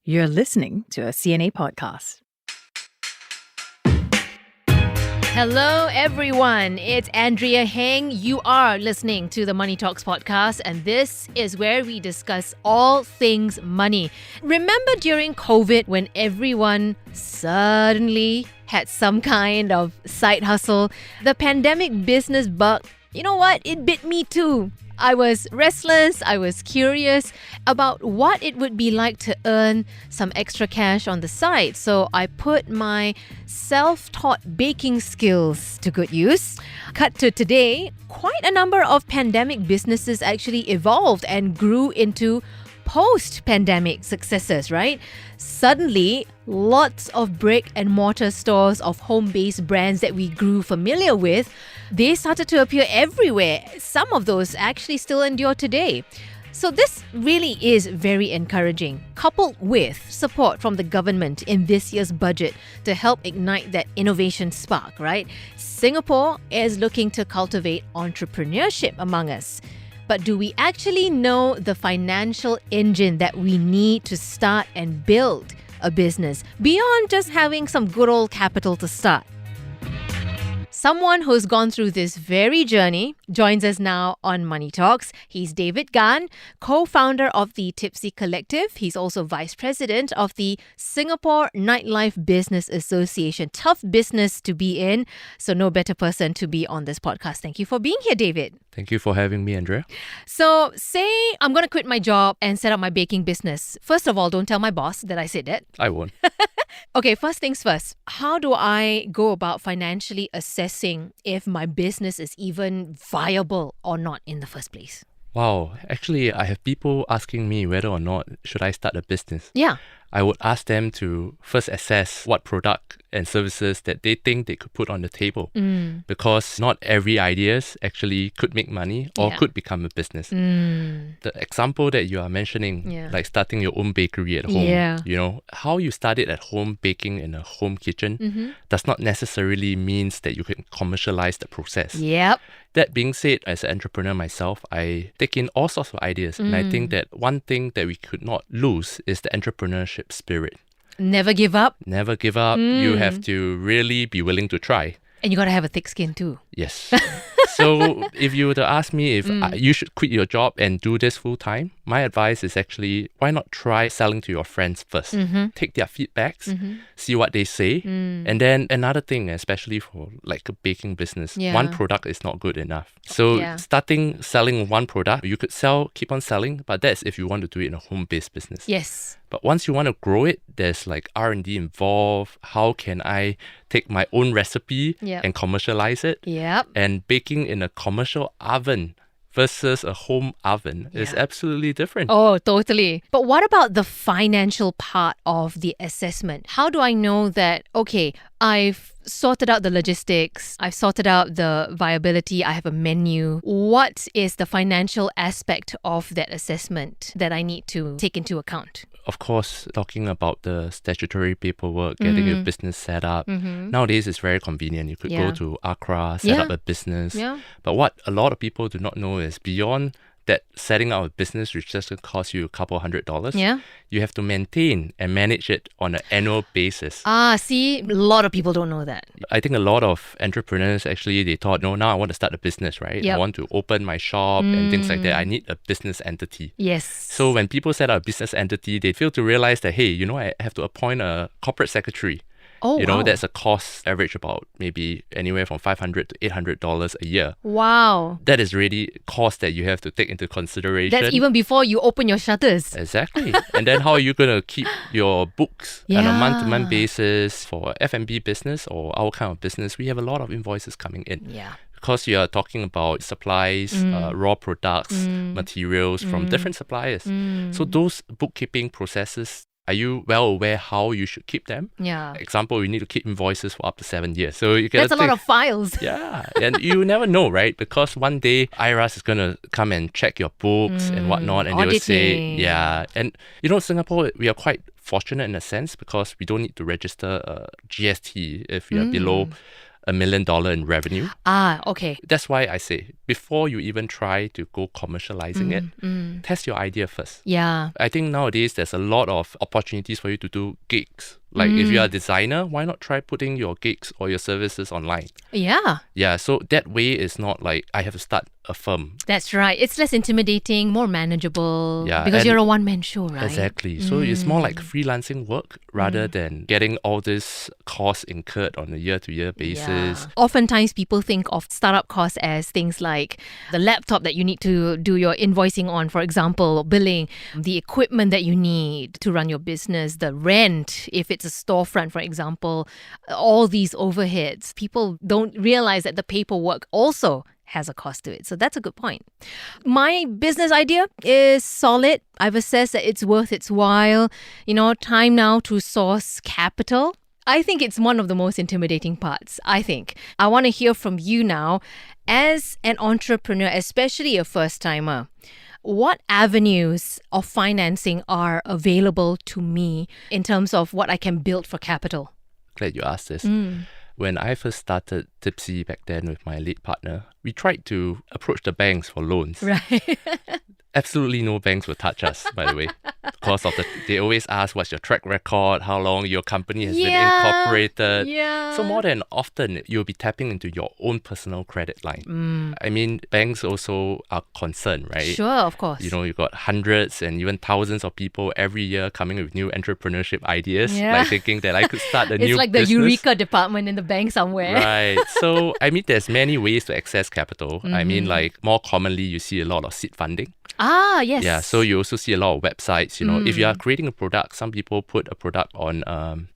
You're listening to a CNA podcast. Hello, everyone. It's Andrea Heng. You are listening to the Money Talks podcast, and this is where we discuss all things money. Remember during COVID when everyone suddenly had some kind of side hustle? The pandemic business bug, you know what? It bit me too. I was restless, I was curious about what it would be like to earn some extra cash on the side. So I put my self-taught baking skills to good use. Cut to today, quite a number of pandemic businesses actually evolved and grew into post-pandemic successes, right? Suddenly, lots of brick and mortar stores of home-based brands that we grew familiar with, they started to appear everywhere. Some of those actually still endure today. So this really is very encouraging, coupled with support from the government in this year's budget to help ignite that innovation spark, right? Singapore is looking to cultivate entrepreneurship among us. But do we actually know the financial engine that we need to start and build a business beyond just having some good old capital to start? Someone who's gone through this very journey joins us now on Money Talks. He's David Gan, co-founder of the Tipsy Collective. He's also vice president of the Singapore Nightlife Business Association. Tough business to be in, so no better person to be on this podcast. Thank you for being here, David. Thank you for having me, Andrea. So say I'm going to quit my job and set up my baking business. First of all, don't tell my boss that I said that. I won't. Okay, first things first. How do I go about financially assessing if my business is even viable or not in the first place? Wow. Actually, I have people asking me whether or not should I start a business. Yeah. I would ask them to first assess what product and services that they think they could put on the table. Because not every ideas actually could make money or could become a business. The example that you are mentioning, like starting your own bakery at home, you know, how you started at home baking in a home kitchen does not necessarily means that you can commercialize the process. Yep. That being said, as an entrepreneur myself, I take in all sorts of ideas. And I think that one thing that we could not lose is the entrepreneurship spirit. Never give up. Never give up. You have to really be willing to try. And you got to have a thick skin too. Yes. So if you were to ask me if you should quit your job and do this full time, my advice is actually, why not try selling to your friends first? Take their feedbacks, see what they say. And then another thing, especially for like a baking business, one product is not good enough. So starting selling one product, you could keep on selling, but that's if you want to do it in a home-based business. Yes. But once you want to grow it, there's like R&D involved. How can I take my own recipe and commercialize it? Yep. And baking in a commercial oven versus a home oven is absolutely different. Oh, totally. But what about the financial part of the assessment? How do I know that, okay, I've sorted out the logistics, I've sorted out the viability, I have a menu. What is the financial aspect of that assessment that I need to take into account? Of course, talking about the statutory paperwork, getting your business set up. Nowadays, it's very convenient. You could go to Accra, set up a business. But what a lot of people do not know is beyond that setting up a business, which just going to cost you a couple $100, you have to maintain and manage it on an annual basis. See, a lot of people don't know that. I think a lot of entrepreneurs actually, they thought, no, now I want to start a business, right? I want to open my shop and things like that. I need a business entity. Yes. So when people set up a business entity, they fail to realize that, hey, you know, I have to appoint a corporate secretary. Oh, you know, that's a cost average about maybe anywhere from $500 to $800 a year. Wow. That is really cost that you have to take into consideration. That's even before you open your shutters. Exactly. And then how are you going to keep your books on a month-to-month basis for F&B business or our kind of business? We have a lot of invoices coming in. Yeah. Because you are talking about supplies, raw products, materials from different suppliers. So those bookkeeping processes, are you well aware how you should keep them? Yeah. Example, you need to keep invoices for up to 7 years. So you That's a lot of files. Yeah. And you never know, right? Because one day IRAS is going to come and check your books and whatnot. And they will say, yeah. And you know, Singapore, we are quite fortunate in a sense because we don't need to register GST if we are below $1 million in revenue. Okay. That's why I say, before you even try to go commercializing it, test your idea first. Yeah. I think nowadays there's a lot of opportunities for you to do gigs. Like if you're a designer, why not try putting your gigs or your services online? Yeah. Yeah, so that way it's not like I have to start a firm. That's right. It's less intimidating, more manageable. Yeah, because and- you're a one-man show, right? Exactly. So it's more like freelancing work rather than getting all this costs incurred on a year-to-year basis. Yeah. Oftentimes people think of startup costs as things like the laptop that you need to do your invoicing on, for example, billing, the equipment that you need to run your business, the rent, if it's a storefront, for example, all these overheads. People don't realize that the paperwork also has a cost to it. So that's a good point. My business idea is solid. I've assessed that it's worth its while. Time now to source capital. I think it's one of the most intimidating parts, I want to hear from you now. As an entrepreneur, especially a first-timer, what avenues of financing are available to me in terms of what I can build for capital? Glad you asked this. When I first started Tipsy back then with my late partner, we tried to approach the banks for loans. Right. Absolutely no banks will touch us, by the way. Because they always ask what's your track record, how long your company has been incorporated. Yeah. So more than often, you'll be tapping into your own personal credit line. I mean, banks also are concerned, right? Sure, of course. You've got hundreds and even thousands of people every year coming with new entrepreneurship ideas, Yeah. like thinking that I could start a new It's like the business. Eureka department in the bank somewhere. Right. So, I mean, there's many ways to access capital. I mean, like more commonly, you see a lot of seed funding. Yes. Yeah, so you also see a lot of websites. If you are creating a product, some people put a product on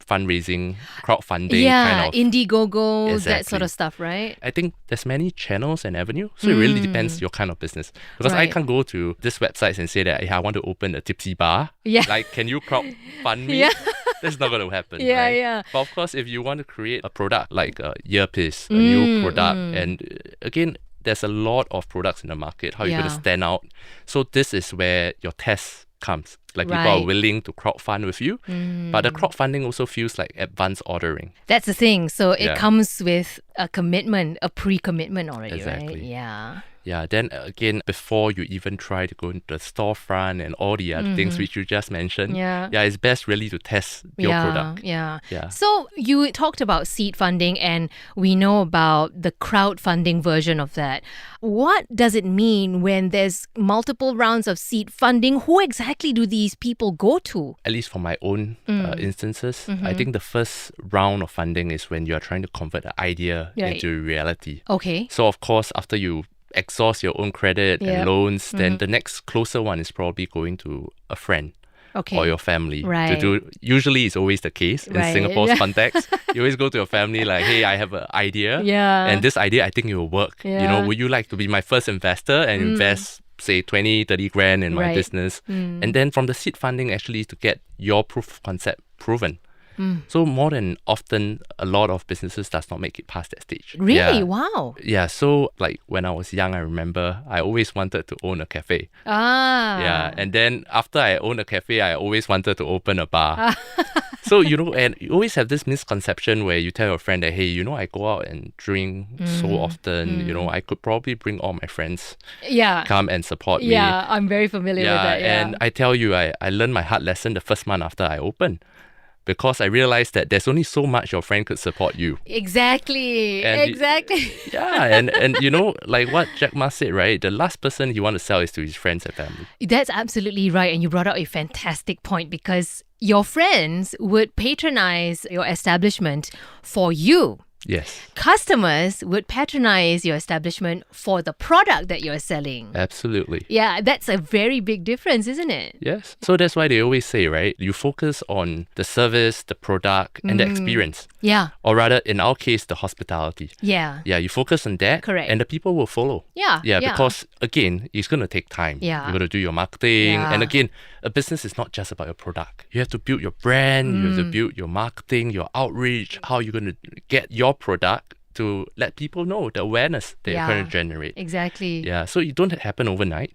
fundraising, crowdfunding, kind of. Indiegogo, that sort Exactly. of stuff, right? I think there's many channels and avenues. So it really depends your kind of business. Because I Right. can't go to this website and say that, hey, I want to open a tipsy bar. Yeah. Like, can you crowdfund me? Yeah. That's not going to happen. Yeah, right? yeah. But of course, if you want to create a product like a earpiece, a new product, and again, there's a lot of products in the market. How you're going to Yeah. stand out. So this is where your test comes. Like people are Right. willing to crowdfund with you. But the crowdfunding also feels like advanced ordering. That's the thing. So it Yeah. comes with a commitment, a pre-commitment already, Exactly. right? Yeah. Yeah, then again, before you even try to go into the storefront and all the other things which you just mentioned, Yeah. it's best really to test your product. Yeah. Yeah. So you talked about seed funding and we know about the crowdfunding version of that. What does it mean when there's multiple rounds of seed funding? Who exactly do these people go to? At least for my own instances, I think the first round of funding is when you're trying to convert an idea Right. into reality. Okay. So of course, after you exhaust your own credit Yep. and loans, then the next closer one is probably going to a friend. Okay. Or your family Right. to do. Usually it's always the case in Right. Singapore's Yeah. context. You always go to your family like, hey, I have an idea. Yeah. And this idea, I think it will work. Yeah. Would you like to be my first investor and invest, say, 20, 30 grand in my Right. business? And then from the seed funding actually is to get your proof of concept proven. So more than often, a lot of businesses does not make it past that stage. Really? Yeah. Wow. Yeah, so like when I was young, I remember I always wanted to own a cafe. Yeah, and then after I owned a cafe, I always wanted to open a bar. So, and you always have this misconception where you tell your friend that, hey, I go out and drink so often, I could probably bring all my friends Yeah. come and support me. Yeah, I'm very familiar with that. Yeah. And I tell you, I learned my hard lesson the first month after I opened. Because I realized that there's only so much your friend could support you. Exactly. And exactly. Yeah, and like what Jack Ma said, right? The last person he want to sell is to his friends and family. That's absolutely right. And you brought up a fantastic point because your friends would patronize your establishment for you. Yes, Customers would patronize your establishment for the product that you're selling. absolutely. Yeah, that's a very big difference, isn't it? Yes. So that's why they always say, right? You focus on the service, the product, and the experience. Yeah. Or rather, in our case, the hospitality. Yeah. Yeah, you focus on that. Correct. And the people will follow. Yeah. Yeah, because again, it's going to take time. Yeah. You got to do your marketing. Yeah. And again, a business is not just about your product. You have to build your brand, you have to build your marketing, your outreach, how you're going to get your product to let people know the awareness that you're Yeah. trying to generate. Exactly. Yeah, so it don't happen overnight.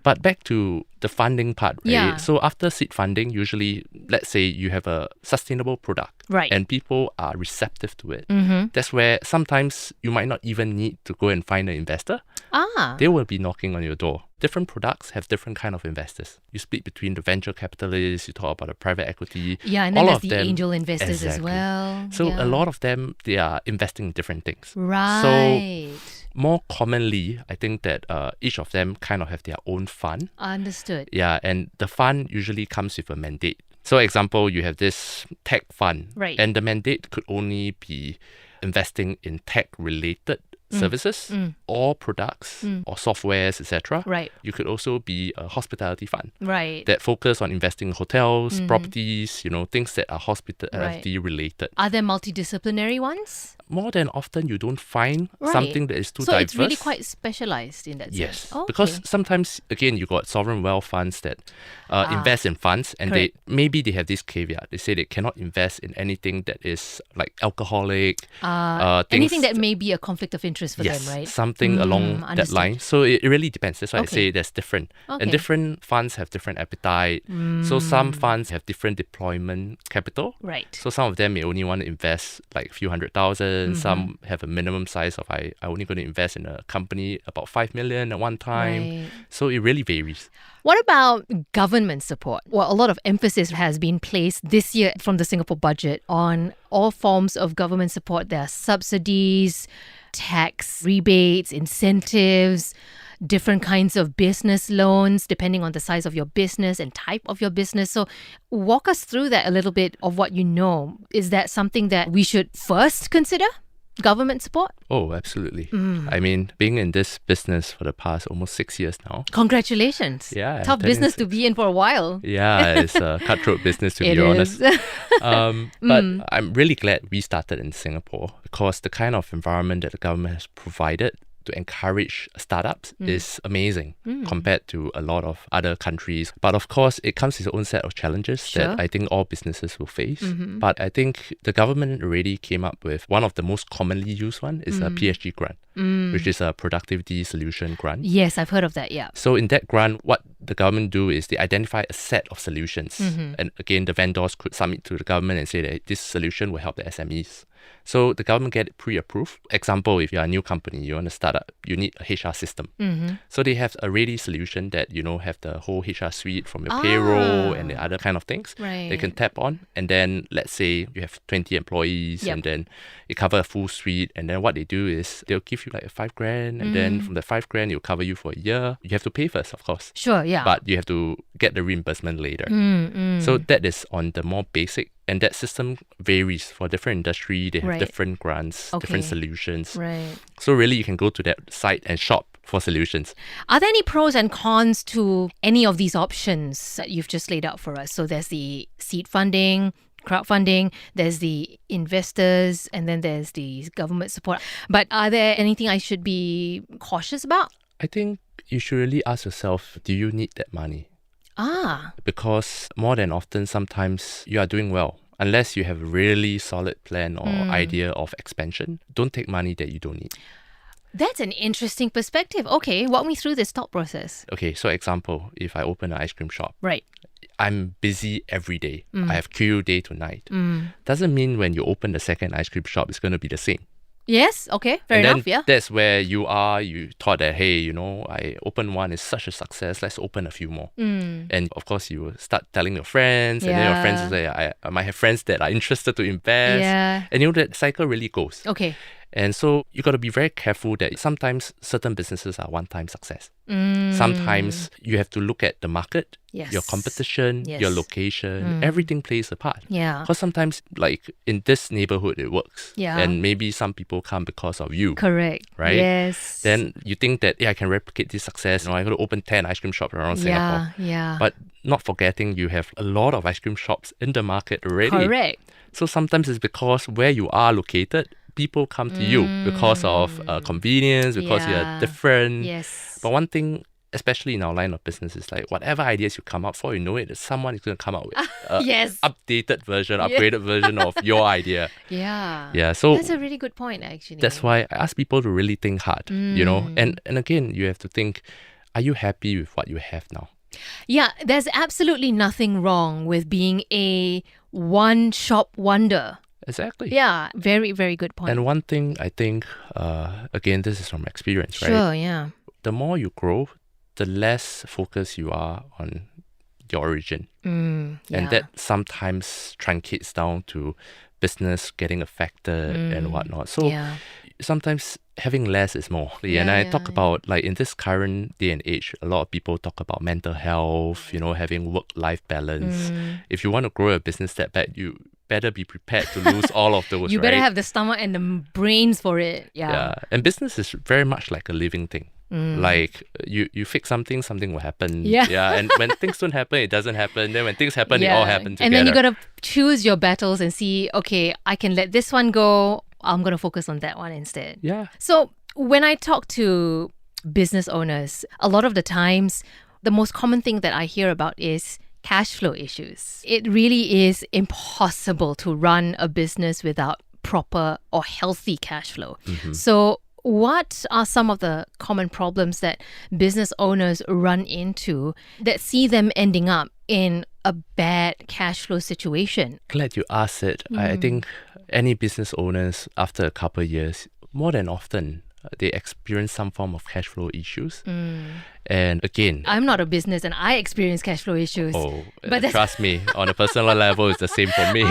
But back to the funding part, right? Yeah. So after seed funding, usually, let's say you have a sustainable product, Right. and people are receptive to it. Mm-hmm. That's where sometimes you might not even need to go and find an investor. Ah. They will be knocking on your door. Different products have different kind of investors. You split between the venture capitalists, you talk about the private equity. Yeah, and then all there's of the them, angel investors as exactly. well. So Yeah. a lot of them, they are investing in different things. Right. More commonly, I think that each of them kind of have their own fund. Understood. Yeah, and the fund usually comes with a mandate. So example, you have this tech fund. Right. And the mandate could only be investing in tech-related services or products or softwares, etc. Right. You could also be a hospitality fund Right. that focus on investing in hotels, properties, things that are hospitality related. Are there multidisciplinary ones? More than often, you don't find Right. something that is too So diverse. it's really quite specialized in that sense. Yes, Okay. because sometimes, again, you got sovereign wealth funds that invest in funds, and Correct. they have this caveat. They say they cannot invest in anything that is like alcoholic, anything things that may be a conflict of interest for yes, them, right? something along that understood. line. So it really depends. That's why Okay. I say there's different. Okay. And different funds have different appetite. So some funds have different deployment capital. Right. So some of them may only want to invest like a few 100,000. Some have a minimum size of I only going to invest in a company about 5 million at one time. Right. So it really varies. What about government support? Well, a lot of emphasis has been placed this year from the Singapore budget on all forms of government support. There are subsidies, tax rebates, incentives, different kinds of business loans depending on the size of your business and type of your business. So walk us through that a little bit of what you know. Is that something that we should first consider? Government support? Oh, absolutely. I mean, being in this business for the past almost 6 years now. Congratulations. Yeah. Tough turning business to 6. be in for a while. Yeah, it's a cutthroat business to It be honest. is. But I'm really glad we started in Singapore because the kind of environment that the government has provided to encourage startups is amazing compared to a lot of other countries. But of course, it comes with its own set of challenges that I think all businesses will face. But I think the government already came up with one of the most commonly used one is a PSG grant, which is a productivity solution grant. Yes, I've heard of that, yeah. So in that grant, what the government do is they identify a set of solutions. And again, the vendors could submit to the government and say that this solution will help the SMEs. So the government get it pre-approved. Example, if you're a new company, you want to start up, you need a HR system. So they have a ready solution that, have the whole HR suite from your payroll and the other kind of things. Right. They can tap on. And then let's say you have 20 employees and then it cover a full suite. And then what they do is they'll give you like $5,000. And then from the $5,000, it'll cover you for a year. You have to pay first, of course. Sure, yeah. But you have to get the reimbursement later. So that is on the more basic. And that system varies for different industry. They have different grants, different solutions. Right. So really, you can go to that site and shop for solutions. Are there any pros and cons to any of these options that you've just laid out for us? So there's the seed funding, crowdfunding, there's the investors, and then there's the government support. But are there anything I should be cautious about? I think you should really ask yourself, do you need that money? Because more than often, sometimes you are doing well. Unless you have a really solid plan or idea of expansion, don't take money that you don't need. That's an interesting perspective. Okay, walk me through this thought process. Okay, so example, if I open an ice cream shop, Right. I'm busy every day. I have queue day to night. Doesn't mean when you open the second ice cream shop, it's going to be the same. Yes, okay, fair and enough, then yeah. That's where you thought that, hey, I opened one, it's such a success, let's open a few more. And of course, you will start telling your friends, and then your friends will say, I might have friends that are interested to invest. Yeah. And that cycle really goes. Okay. And so you got to be very careful that sometimes certain businesses are one-time success. Sometimes you have to look at the market, your competition, your location, everything plays a part. Yeah. Because sometimes, like in this neighborhood, it works. Yeah. And maybe some people come because of you. Correct. Right? Yes. Then you think that, I can replicate this success. I'm going to open 10 ice cream shops around Singapore. Yeah. But not forgetting you have a lot of ice cream shops in the market already. Correct. So sometimes it's because where you are located, people come to you because of convenience, because you're different. Yes. But one thing, especially in our line of business, is like whatever ideas you come up for, someone is going to come up with updated version, upgraded version of your idea. Yeah. Yeah. So that's a really good point, actually. that's why I ask people to really think hard, And again, you have to think, are you happy with what you have now? Yeah, there's absolutely nothing wrong with being a one-shop wonder. Exactly. Yeah, very, very good point. And one thing I think, again, this is from experience, right? Sure, yeah. The more you grow, the less focused you are on your origin. Yeah. And that sometimes truncates down to business getting affected and whatnot. So yeah. sometimes having less is more. And I talk about, like, in this current day and age, a lot of people talk about mental health, having work-life balance. If you want to grow a business that bad, you better be prepared to lose all of those, You right? better have the stomach and the brains for it. Yeah. And business is very much like a living thing. Like you fix something will happen. Yeah. And when things don't happen, it doesn't happen. Then when things happen, it all happen together. And then you got to choose your battles and see, okay, I can let this one go. I'm going to focus on that one instead. Yeah. So when I talk to business owners, a lot of the times, the most common thing that I hear about is cash flow issues. It really is impossible to run a business without proper or healthy cash flow. So what are some of the common problems that business owners run into that see them ending up in a bad cash flow situation? Glad you asked it. I think any business owners, after a couple of years, more than often, they experience some form of cash flow issues. And again, I'm not a business and I experience cash flow issues. But trust me, on a personal level, it's the same for me.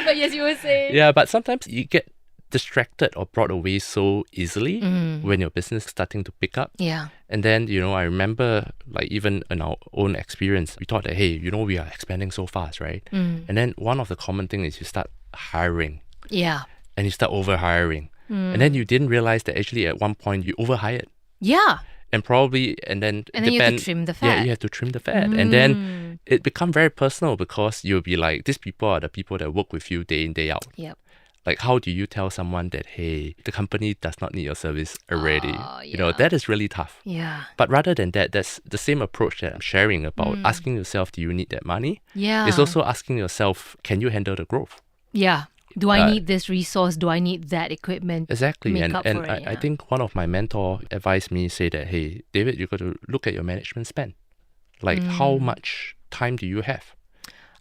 But yes, you were saying. Yeah, but sometimes you get distracted or brought away so easily when your business is starting to pick up. Yeah. And then, I remember, like, even in our own experience, we thought that, hey, we are expanding so fast, right? And then one of the common things is you start hiring. Yeah. And you start over-hiring. And then you didn't realize that actually at one point you overhired. Yeah. And then you have to trim the fat. Yeah, you have to trim the fat. And then it becomes very personal because you'll be like, these people are the people that work with you day in, day out. Yep. Like, how do you tell someone that, hey, the company does not need your service already? That is really tough. Yeah. But rather than that, that's the same approach that I'm sharing about asking yourself, do you need that money? Yeah. It's also asking yourself, can you handle the growth? Yeah. Do I need this resource? Do I need that equipment? Exactly. Make And up for it, I think one of my mentor advised me, say that, hey, David, you got to look at your management spend. Like, how much time do you have?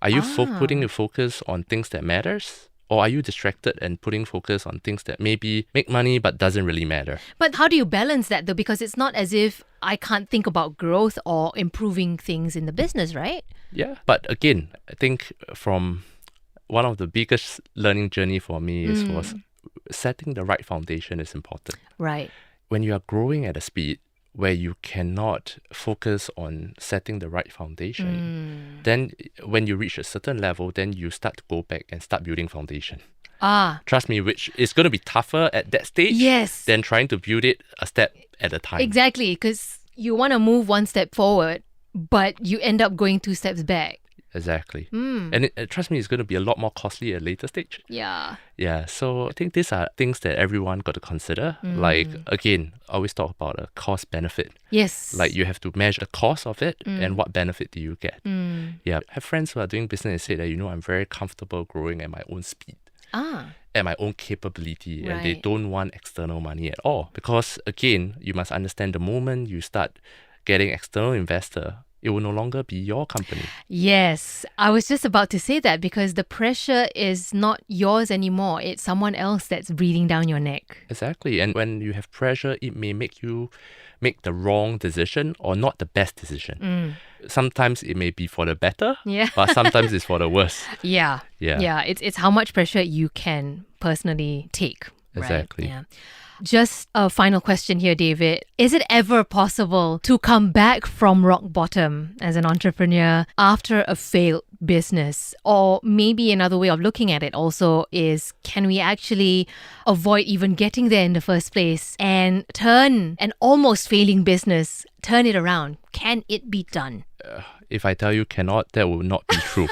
Are you putting your focus on things that matters? Or are you distracted and putting focus on things that maybe make money but doesn't really matter? But how do you balance that though? Because it's not as if I can't think about growth or improving things in the business, right? Yeah. But again, I think from one of the biggest learning journey for me was setting the right foundation is important. Right. When you are growing at a speed where you cannot focus on setting the right foundation, then when you reach a certain level, then you start to go back and start building foundation. Trust me, which is going to be tougher at that stage than trying to build it a step at a time. Exactly, because you want to move one step forward, but you end up going 2 steps back. Exactly. And trust me, it's going to be a lot more costly at a later stage. Yeah. Yeah, so I think these are things that everyone got to consider. Like, again, I always talk about a cost benefit. Yes. Like, you have to measure the cost of it and what benefit do you get. Yeah, I have friends who are doing business and say that, I'm very comfortable growing at my own speed. At my own capability, and they don't want external money at all. Because again, you must understand the moment you start getting external investor, it will no longer be your company. Yes, I was just about to say that because the pressure is not yours anymore. It's someone else that's breathing down your neck. Exactly. And when you have pressure, it may make you make the wrong decision or not the best decision. Sometimes it may be for the better, but sometimes it's for the worse. Yeah. It's how much pressure you can personally take. Exactly. Right? Yeah. Just a final question here, David. Is it ever possible to come back from rock bottom as an entrepreneur after a failed business? Or maybe another way of looking at it also is, can we actually avoid even getting there in the first place and turn an almost failing business, turn it around? Can it be done? If I tell you cannot, that will not be true.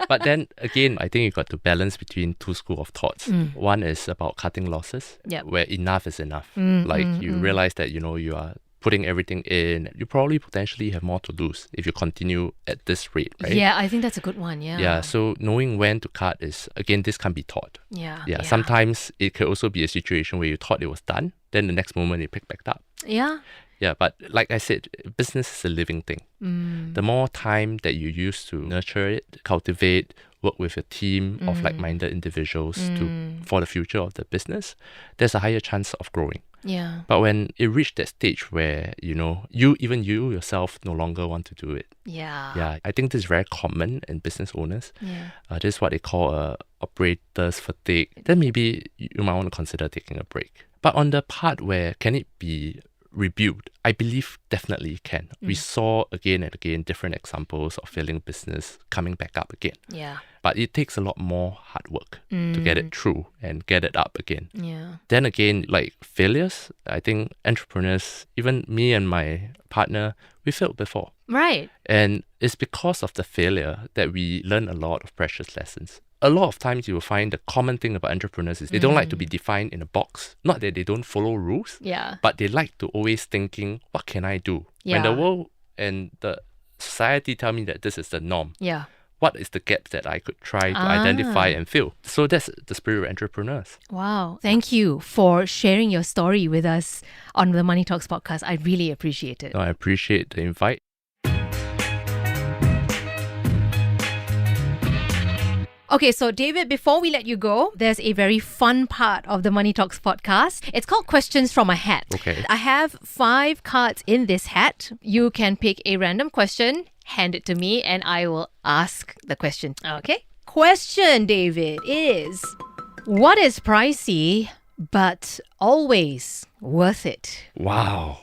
But then again, I think you got to balance between two schools of thoughts. One is about cutting losses, where enough is enough. You realize that, you are putting everything in. You probably potentially have more to lose if you continue at this rate, right? Yeah, I think that's a good one, Yeah, so knowing when to cut is, again, this can be taught. Yeah. Sometimes it could also be a situation where you thought it was done, then the next moment it picked back up. Yeah. Yeah, but like I said, business is a living thing. The more time that you use to nurture it, cultivate, work with a team of like-minded individuals for the future of the business, there's a higher chance of growing. Yeah. But when it reached that stage where, you yourself no longer want to do it. Yeah. I think this is very common in business owners. Yeah. This is what they call operator's fatigue. Then maybe you might want to consider taking a break. But on the part where can it be rebuilt, I believe definitely it can. We saw again and again different examples of failing business coming back up again. Yeah. But it takes a lot more hard work to get it through and get it up again. Yeah. Then again, like failures, I think entrepreneurs, even me and my partner, we failed before. Right. And it's because of the failure that we learn a lot of precious lessons. A lot of times you will find the common thing about entrepreneurs is they don't like to be defined in a box. Not that they don't follow rules, Yeah. but they like to always thinking, what can I do? When the Yeah. world and the society tell me that this is the norm, Yeah. what is the gap that I could try to identify and fill? So that's the spirit of entrepreneurs. Wow. Thank you for sharing your story with us on the Money Talks podcast. I really appreciate it. So I appreciate the invite. Okay, so David, before we let you go, there's a very fun part of the Money Talks podcast. It's called Questions from a Hat. Okay. I have 5 cards in this hat. You can pick a random question, hand it to me, and I will ask the question. Okay? Question, David, is what is pricey but always worth it? Wow.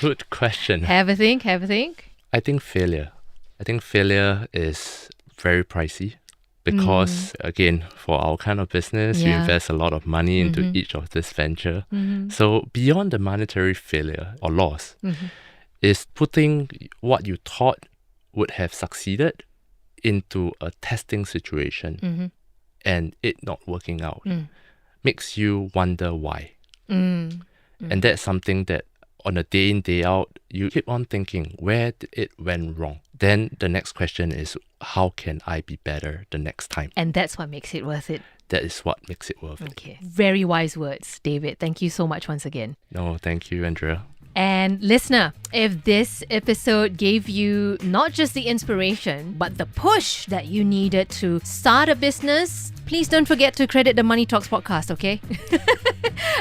Good question. Have a think. I think failure is very pricey because, again, for our kind of business, we invest a lot of money into each of this venture. So beyond the monetary failure or loss is putting what you thought would have succeeded into a testing situation and it not working out. Makes you wonder why. And that's something that on a day in, day out, you keep on thinking, where did it went wrong? Then the next question is, how can I be better the next time? And that's what makes it worth it. That is what makes it worth it. Okay. Very wise words, David. Thank you so much once again. No, thank you, Andrea. And listener, if this episode gave you not just the inspiration, but the push that you needed to start a business, please don't forget to credit the Money Talks podcast, okay?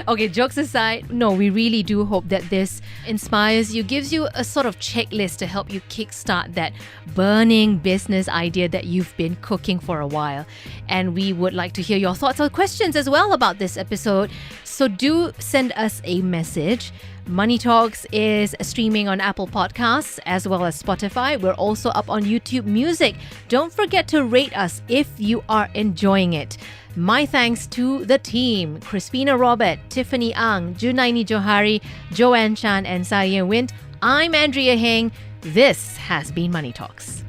Okay, jokes aside, no, we really do hope that this inspires you, gives you a sort of checklist to help you kickstart that burning business idea that you've been cooking for a while. And we would like to hear your thoughts or questions as well about this episode. So do send us a message. Money Talks is streaming on Apple Podcasts as well as Spotify. We're also up on YouTube Music. Don't forget to rate us if you are enjoying it. My thanks to the team, Crispina Robert, Tiffany Ang, Junaini Johari, Joanne Chan, and Sayen Wint. I'm Andrea Heng. This has been Money Talks.